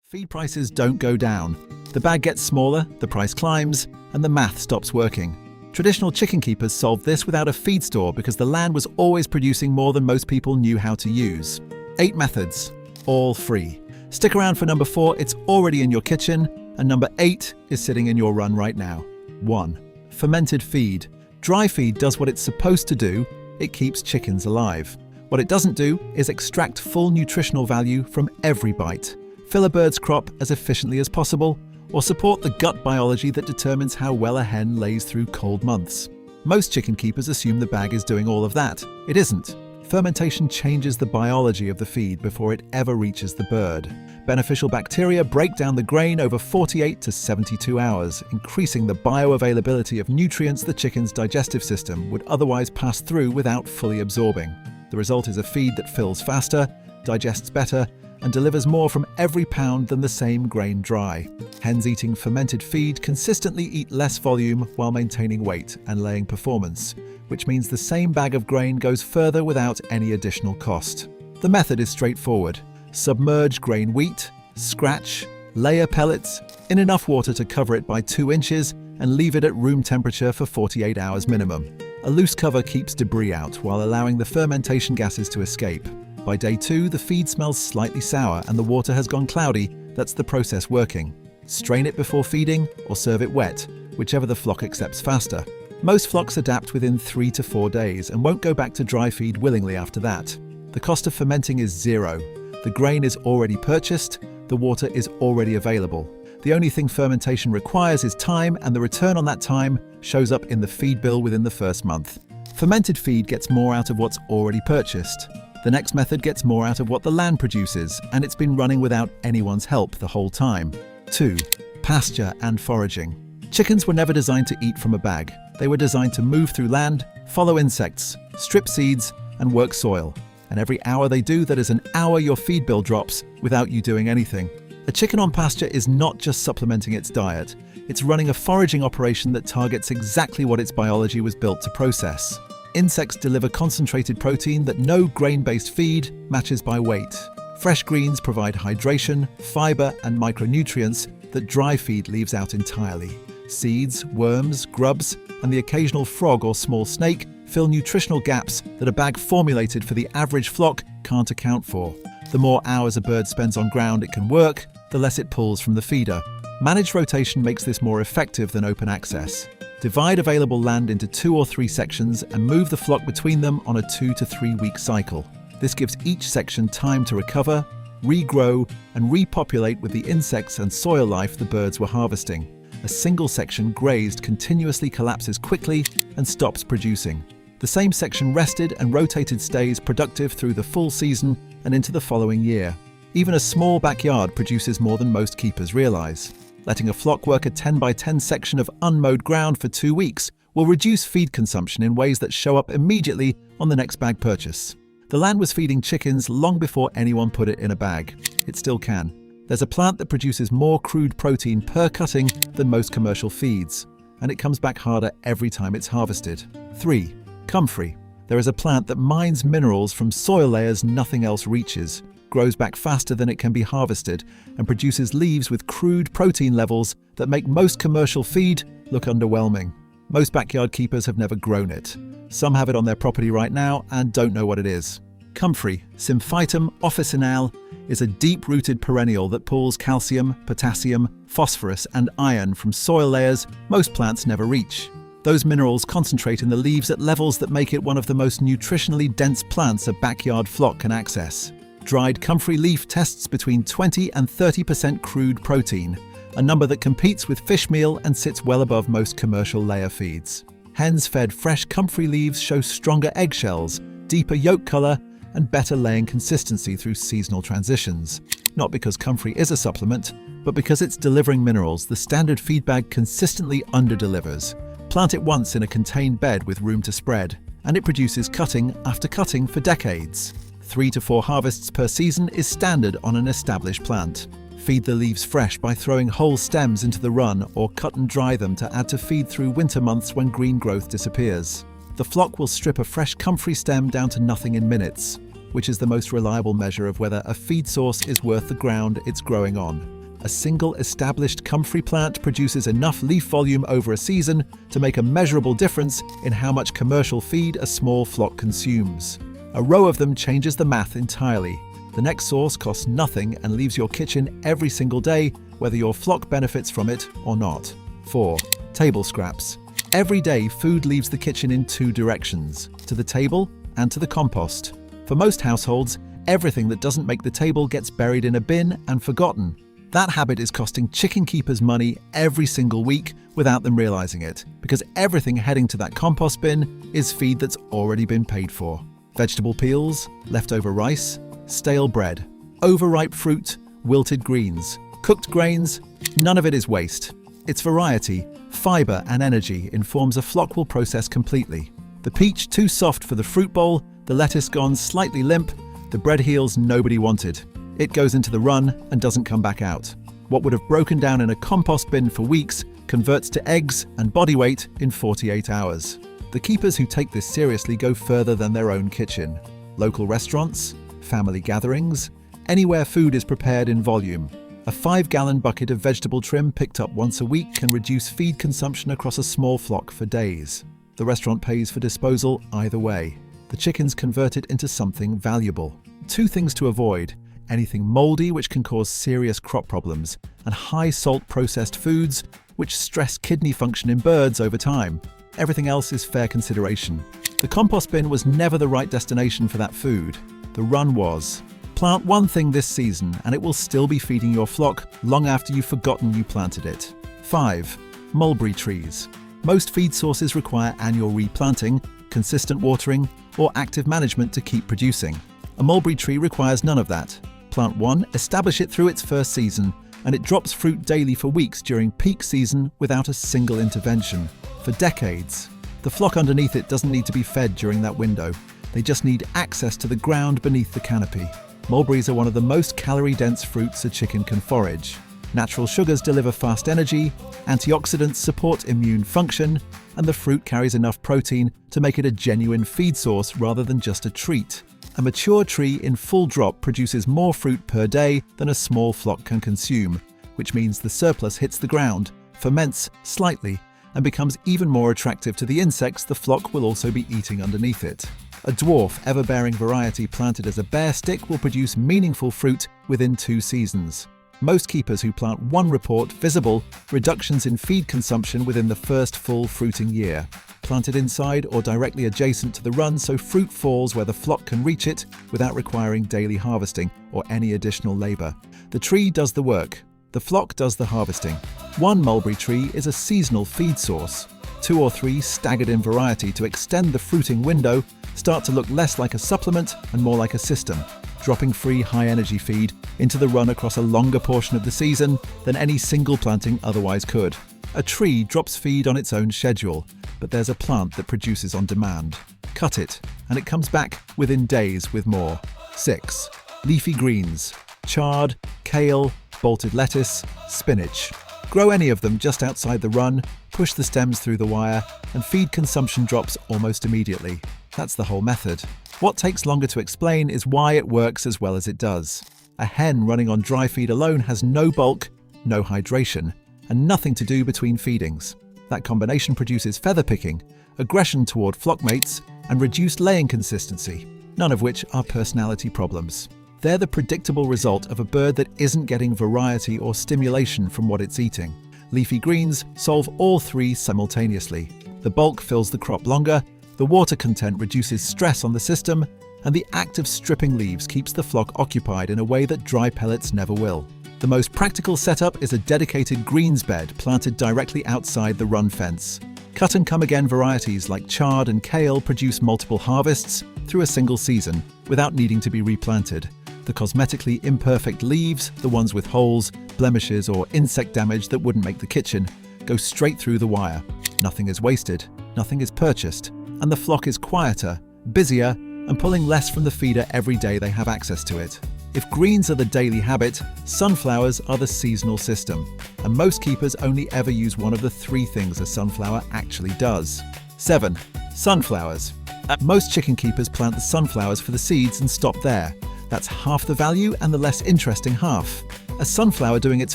Feed prices don't go down. The bag gets smaller, the price climbs, and the math stops working. Traditional chicken keepers solved this without a feed store because the land was always producing more than most people knew how to use. 8 methods, all free. Stick around for number 4, it's already in your kitchen, and number 8 is sitting in your run right now. 1. Fermented feed. Dry feed does what it's supposed to do, it keeps chickens alive. What it doesn't do is extract full nutritional value from every bite, fill a bird's crop as efficiently as possible, or support the gut biology that determines how well a hen lays through cold months. Most chicken keepers assume the bag is doing all of that. It isn't. Fermentation changes the biology of the feed before it ever reaches the bird. Beneficial bacteria break down the grain over 48 to 72 hours, increasing the bioavailability of nutrients the chicken's digestive system would otherwise pass through without fully absorbing. The result is a feed that fills faster, digests better, and delivers more from every pound than the same grain dry. Hens eating fermented feed consistently eat less volume while maintaining weight and laying performance, which means the same bag of grain goes further without any additional cost. The method is straightforward. Submerge grain wheat, scratch, layer pellets in enough water to cover it by 2 inches and leave it at room temperature for 48 hours minimum. A loose cover keeps debris out while allowing the fermentation gases to escape. By day 2, the feed smells slightly sour and the water has gone cloudy. That's the process working. Strain it before feeding or serve it wet, whichever the flock accepts faster. Most flocks adapt within 3 to 4 days and won't go back to dry feed willingly after that. The cost of fermenting is zero. The grain is already purchased, the water is already available. The only thing fermentation requires is time, and the return on that time shows up in the feed bill within the first month. Fermented feed gets more out of what's already purchased. The next method gets more out of what the land produces, and it's been running without anyone's help the whole time. 2. Pasture and foraging. Chickens were never designed to eat from a bag. They were designed to move through land, follow insects, strip seeds, and work soil. And every hour they do, that is an hour your feed bill drops without you doing anything. A chicken on pasture is not just supplementing its diet. It's running a foraging operation that targets exactly what its biology was built to process. Insects deliver concentrated protein that no grain-based feed matches by weight. Fresh greens provide hydration, fiber, and micronutrients that dry feed leaves out entirely. Seeds, worms, grubs, and the occasional frog or small snake fill nutritional gaps that a bag formulated for the average flock can't account for. The more hours a bird spends on ground it can work, the less it pulls from the feeder. Managed rotation makes this more effective than open access. Divide available land into 2 or 3 sections and move the flock between them on a 2 to 3 week cycle. This gives each section time to recover, regrow, and repopulate with the insects and soil life the birds were harvesting. A single section grazed continuously collapses quickly and stops producing. The same section rested and rotated stays productive through the full season and into the following year. Even a small backyard produces more than most keepers realize. Letting a flock work a 10 by 10 section of unmowed ground for 2 weeks will reduce feed consumption in ways that show up immediately on the next bag purchase. The land was feeding chickens long before anyone put it in a bag. It still can. There's a plant that produces more crude protein per cutting than most commercial feeds, and it comes back harder every time it's harvested. 3. Comfrey. There is a plant that mines minerals from soil layers nothing else reaches, grows back faster than it can be harvested, and produces leaves with crude protein levels that make most commercial feed look underwhelming. Most backyard keepers have never grown it. Some have it on their property right now and don't know what it is. Comfrey, Symphytum officinale, is a deep-rooted perennial that pulls calcium, potassium, phosphorus, and iron from soil layers most plants never reach. Those minerals concentrate in the leaves at levels that make it one of the most nutritionally dense plants a backyard flock can access. Dried comfrey leaf tests between 20 and 30% crude protein, a number that competes with fish meal and sits well above most commercial layer feeds. Hens fed fresh comfrey leaves show stronger eggshells, deeper yolk color, and better laying consistency through seasonal transitions. Not because comfrey is a supplement, but because it's delivering minerals the standard feed bag consistently underdelivers. Plant it once in a contained bed with room to spread, and it produces cutting after cutting for decades. 3 to 4 harvests per season is standard on an established plant. Feed the leaves fresh by throwing whole stems into the run or cut and dry them to add to feed through winter months when green growth disappears. The flock will strip a fresh comfrey stem down to nothing in minutes, which is the most reliable measure of whether a feed source is worth the ground it's growing on. A single established comfrey plant produces enough leaf volume over a season to make a measurable difference in how much commercial feed a small flock consumes. A row of them changes the math entirely. The next source costs nothing and leaves your kitchen every single day, whether your flock benefits from it or not. 4. Table scraps. Every day, food leaves the kitchen in two directions, to the table and to the compost. For most households, everything that doesn't make the table gets buried in a bin and forgotten. That habit is costing chicken keepers money every single week without them realizing it, because everything heading to that compost bin is feed that's already been paid for. Vegetable peels, leftover rice, stale bread, overripe fruit, wilted greens, cooked grains, none of it is waste. Its variety, fiber and energy informs a flock will process completely. The peach too soft for the fruit bowl, the lettuce gone slightly limp, the bread heels nobody wanted. It goes into the run and doesn't come back out. What would have broken down in a compost bin for weeks converts to eggs and body weight in 48 hours. The keepers who take this seriously go further than their own kitchen. Local restaurants, family gatherings, anywhere food is prepared in volume. A 5-gallon bucket of vegetable trim picked up once a week can reduce feed consumption across a small flock for days. The restaurant pays for disposal either way. The chickens convert it into something valuable. 2 things to avoid: anything moldy, which can cause serious crop problems, and high-salt processed foods, which stress kidney function in birds over time. Everything else is fair consideration. The compost bin was never the right destination for that food. The run was. Plant one thing this season and it will still be feeding your flock long after you've forgotten you planted it. 5. Mulberry trees. Most feed sources require annual replanting, consistent watering, or active management to keep producing. A mulberry tree requires none of that. Plant one, establish it through its first season, and it drops fruit daily for weeks during peak season without a single intervention. For decades. The flock underneath it doesn't need to be fed during that window. They just need access to the ground beneath the canopy. Mulberries are one of the most calorie-dense fruits a chicken can forage. Natural sugars deliver fast energy, antioxidants support immune function, and the fruit carries enough protein to make it a genuine feed source rather than just a treat. A mature tree in full drop produces more fruit per day than a small flock can consume, which means the surplus hits the ground, ferments slightly, and becomes even more attractive to the insects the flock will also be eating underneath it. A dwarf, ever-bearing variety planted as a bare stick will produce meaningful fruit within 2 seasons. Most keepers who plant one report visible reductions in feed consumption within the first full fruiting year. Planted inside or directly adjacent to the run so fruit falls where the flock can reach it without requiring daily harvesting or any additional labour. The tree does the work. The flock does the harvesting. One mulberry tree is a seasonal feed source. 2 or 3 staggered in variety to extend the fruiting window start to look less like a supplement and more like a system, dropping free high-energy feed into the run across a longer portion of the season than any single planting otherwise could. A tree drops feed on its own schedule, but there's a plant that produces on demand. Cut it, and it comes back within days with more. 6. Leafy greens. Chard, kale, bolted lettuce, spinach. Grow any of them just outside the run, push the stems through the wire, and feed consumption drops almost immediately. That's the whole method. What takes longer to explain is why it works as well as it does. A hen running on dry feed alone has no bulk, no hydration, and nothing to do between feedings. That combination produces feather picking, aggression toward flockmates, and reduced laying consistency, none of which are personality problems. They're the predictable result of a bird that isn't getting variety or stimulation from what it's eating. Leafy greens solve all 3 simultaneously. The bulk fills the crop longer, the water content reduces stress on the system, and the act of stripping leaves keeps the flock occupied in a way that dry pellets never will. The most practical setup is a dedicated greens bed planted directly outside the run fence. Cut-and-come-again varieties like chard and kale produce multiple harvests through a single season without needing to be replanted. The cosmetically imperfect leaves, the ones with holes, blemishes, or insect damage that wouldn't make the kitchen, go straight through the wire. Nothing is wasted, nothing is purchased, and the flock is quieter, busier, and pulling less from the feeder every day they have access to it. If greens are the daily habit, sunflowers are the seasonal system, and most keepers only ever use one of the 3 things a sunflower actually does. 7. Sunflowers. Most chicken keepers plant the sunflowers for the seeds and stop there. That's half the value and the less interesting half. A sunflower doing its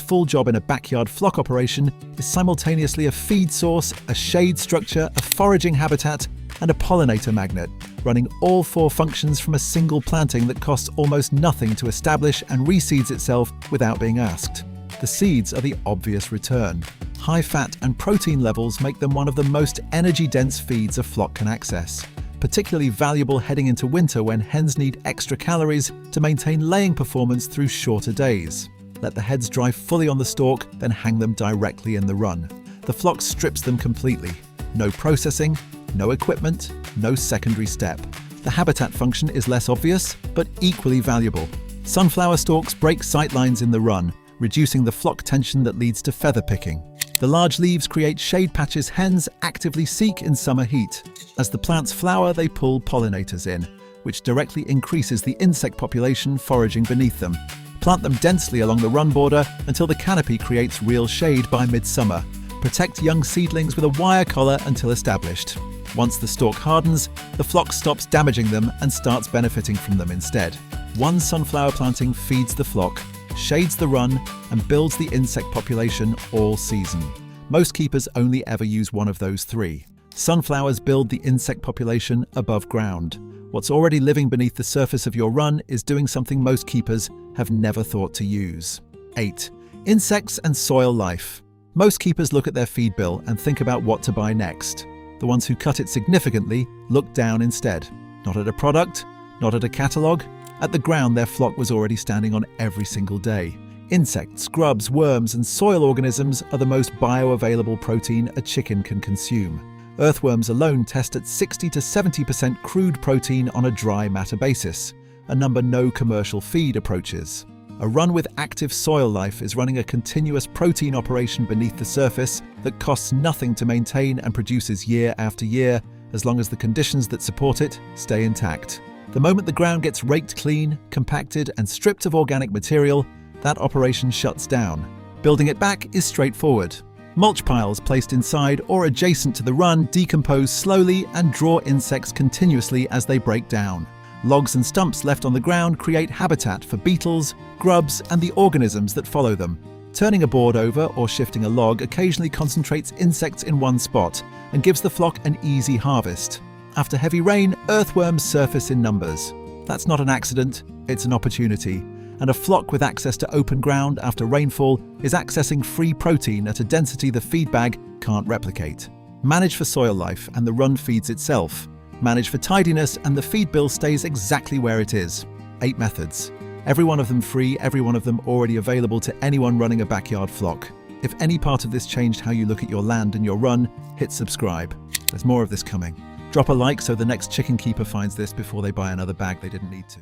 full job in a backyard flock operation is simultaneously a feed source, a shade structure, a foraging habitat, and a pollinator magnet, running all 4 functions from a single planting that costs almost nothing to establish and reseeds itself without being asked. The seeds are the obvious return. High fat and protein levels make them one of the most energy-dense feeds a flock can access, particularly valuable heading into winter when hens need extra calories to maintain laying performance through shorter days. Let the heads dry fully on the stalk, then hang them directly in the run. The flock strips them completely. No processing, no equipment, no secondary step. The habitat function is less obvious, but equally valuable. Sunflower stalks break sightlines in the run, reducing the flock tension that leads to feather picking. The large leaves create shade patches hens actively seek in summer heat. As the plants flower, they pull pollinators in, which directly increases the insect population foraging beneath them. Plant them densely along the run border until the canopy creates real shade by midsummer. Protect young seedlings with a wire collar until established. Once the stalk hardens, the flock stops damaging them and starts benefiting from them instead. One sunflower planting feeds the flock, shades the run, and builds the insect population all season. Most keepers only ever use one of those 3. Sunflowers build the insect population above ground. What's already living beneath the surface of your run is doing something most keepers have never thought to use. 8. Insects and soil life. Most keepers look at their feed bill and think about what to buy next. The ones who cut it significantly look down instead. Not at a product, not at a catalogue. At the ground their flock was already standing on every single day. Insects, grubs, worms, and soil organisms are the most bioavailable protein a chicken can consume. Earthworms alone test at 60 to 70% crude protein on a dry matter basis, a number no commercial feed approaches. A run with active soil life is running a continuous protein operation beneath the surface that costs nothing to maintain and produces year after year, as long as the conditions that support it stay intact. The moment the ground gets raked clean, compacted, and stripped of organic material, that operation shuts down. Building it back is straightforward. Mulch piles placed inside or adjacent to the run decompose slowly and draw insects continuously as they break down. Logs and stumps left on the ground create habitat for beetles, grubs, and the organisms that follow them. Turning a board over or shifting a log occasionally concentrates insects in one spot and gives the flock an easy harvest. After heavy rain, earthworms surface in numbers. That's not an accident, it's an opportunity. And a flock with access to open ground after rainfall is accessing free protein at a density the feed bag can't replicate. Manage for soil life and the run feeds itself. Manage for tidiness and the feed bill stays exactly where it is. 8 methods. Every one of them free, every one of them already available to anyone running a backyard flock. If any part of this changed how you look at your land and your run, hit subscribe. There's more of this coming. Drop a like so the next chicken keeper finds this before they buy another bag they didn't need to.